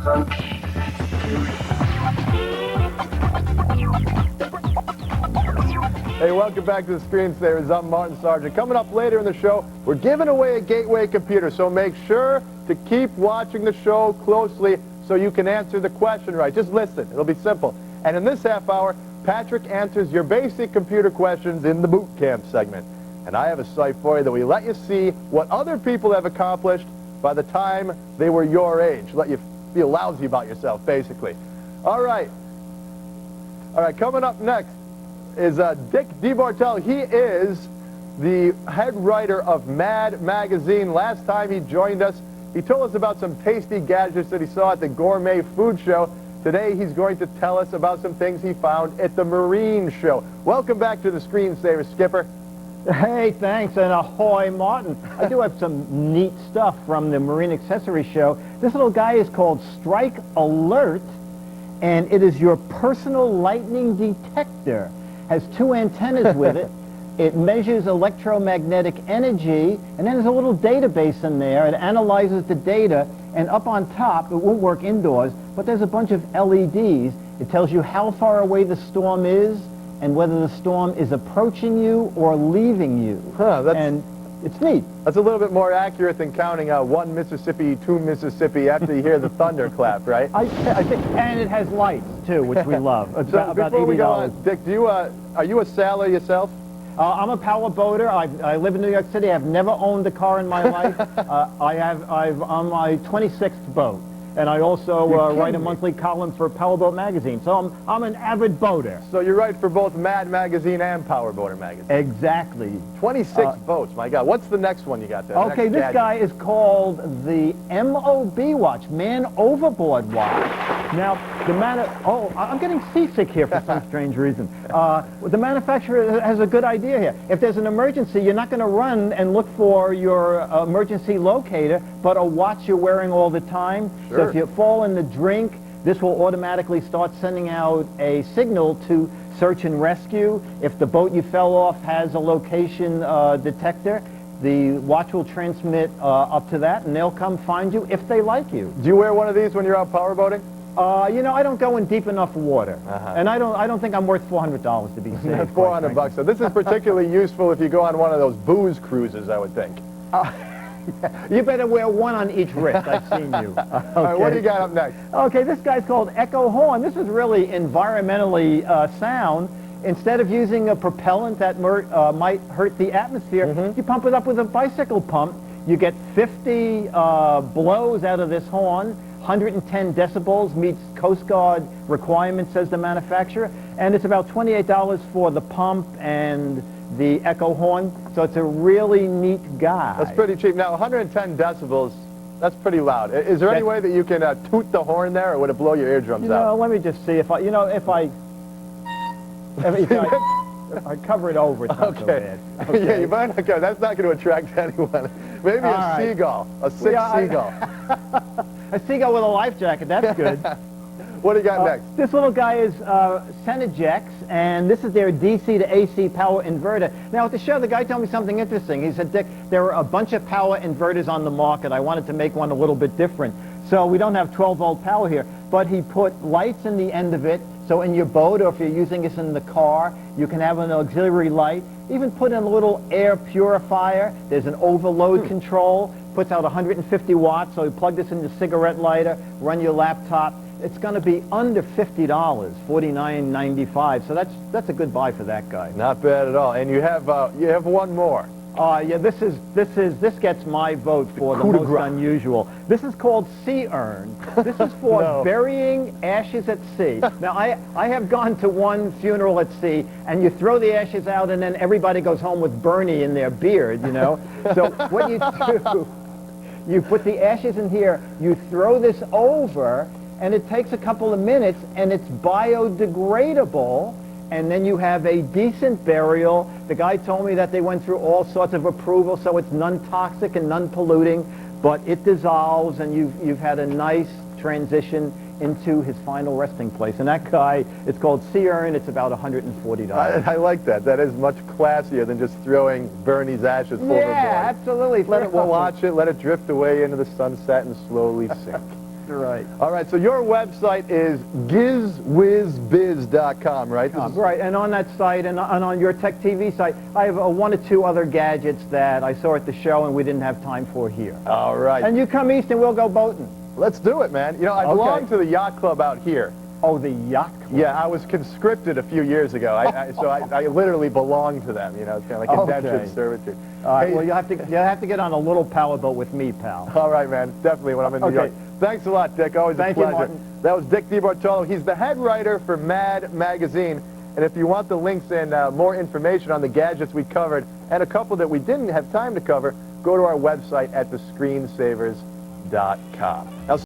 Hey, welcome back to the Screensavers. I'm Martin Sargent. Coming up later in the show, we're giving away a Gateway computer, so make sure to keep watching the show closely so you can answer the question right. Just listen. It'll be simple. And in this half hour, Patrick answers your basic computer questions in the boot camp segment. And I have a site for you that we let you see what other people have accomplished by the time they were your age. Let you feel lousy about yourself, basically. All right, coming up next is Dick DeBartolo. He is the head writer of Mad magazine. Last time he joined us, he told us about some tasty gadgets that he saw at the gourmet food show. Today he's going to tell us about some things he found at the marine show. Welcome back to the Screensavers, Skipper. Hey, thanks, and ahoy, Martin. I do have some neat stuff from the Marine Accessory Show. This little guy is called Strike Alert, and it is your personal lightning detector. Has two antennas with it. It measures electromagnetic energy, and then there's a little database in there. It analyzes the data, and up on top, it won't work indoors, but there's a bunch of LEDs. It tells you how far away the storm is and whether the storm is approaching you or leaving you. And it's neat. That's a little bit more accurate than counting 1 Mississippi, 2 Mississippi after you hear the thunderclap, right? I think, and it has lights too, which we love. So before we go on, Dick, are you a sailor yourself? I'm a power boater. I live in New York City. I've never owned a car in my life. I'm on my 26th boat, and I also write a monthly column for Powerboat magazine. So I'm an avid boater. So you write for both Mad magazine and Power Boater magazine. Exactly. 26 boats. My God. What's the next one you got there? Okay, this guy is called the MOB watch, Man Overboard watch. Now, I'm getting seasick here for some strange reason. The manufacturer has a good idea here. If there's an emergency, you're not going to run and look for your emergency locator, but a watch you're wearing all the time. Sure. So if you fall in the drink, this will automatically start sending out a signal to search and rescue. If the boat you fell off has a location detector, the watch will transmit up to that, and they'll come find you if they like you. Do you wear one of these when you're out powerboating? You know, I don't go in deep enough water, and I don't think I'm worth $400 to be safe. $400 So this is particularly useful if you go on one of those booze cruises, I would think. You better wear one on each wrist. I've seen you. Okay. All right, what do you got up next? Okay, this guy's called Echo Horn. This is really environmentally sound. Instead of using a propellant that might hurt the atmosphere, you pump it up with a bicycle pump. You get 50 blows out of this horn. 110 decibels, meets Coast Guard requirements, says the manufacturer, and it's about $28 for the pump and the echo horn, so it's a really neat guy. That's pretty cheap. Now, 110 decibels, that's pretty loud. Is there any way that you can toot the horn there, or would it blow your eardrums out? Let me just see if I cover it over, it's not so bad. Okay. Yeah, you might not go. That's not going to attract anyone. Maybe a seagull, a sick seagull. A seagull with a life jacket, that's good. What do you got next? This little guy is Senegex, and this is their DC to AC power inverter. Now, at the show, the guy told me something interesting. He said, Dick, there are a bunch of power inverters on the market. I wanted to make one a little bit different. So we don't have 12-volt power here, but he put lights in the end of it, so in your boat, or if you're using this in the car, you can have an auxiliary light. Even put in a little air purifier. There's an overload control. Puts out 150 watts, so you plug this in your cigarette lighter, run your laptop. It's going to be under $50, $49.95. So that's a good buy for that guy. Not bad at all. And you have one more. Yeah, this gets my vote for the most unusual. This is called Sea Urn. This is for burying ashes at sea. Now, I have gone to one funeral at sea, and you throw the ashes out, and then everybody goes home with Bernie in their beard, you know. So what you do, you put the ashes in here, you throw this over, and it takes a couple of minutes, and it's biodegradable, and then you have a decent burial. The guy told me that they went through all sorts of approval, so it's non-toxic and non-polluting, but it dissolves, and you've had a nice transition into his final resting place. And that guy, it's called Sea Urn. It's about $140. I like that. That is much classier than just throwing Bernie's ashes overboard. Yeah, absolutely. We'll watch it, let it drift away into the sunset and slowly sink. right. All right, so your website is GizWiZBiz.com, right? Right, and on that site and on your Tech TV site, I have one or two other gadgets that I saw at the show and we didn't have time for here. All right. And you come east and we'll go boating. Let's do it, man. You know, I belong to the yacht club out here. Oh, the yacht club. Yeah, I was conscripted a few years ago. So I literally belong to them. You know, it's kind of like indentured servitude. All right, Hey, well, you'll have to get on a little power boat with me, pal. all right, man. Definitely when I'm in New York. Thanks a lot, Dick. Always Thank a you, pleasure. Martin. That was Dick DeBartolo. He's the head writer for Mad magazine. And if you want the links and more information on the gadgets we covered and a couple that we didn't have time to cover, go to our website at thescreensavers.com. Now,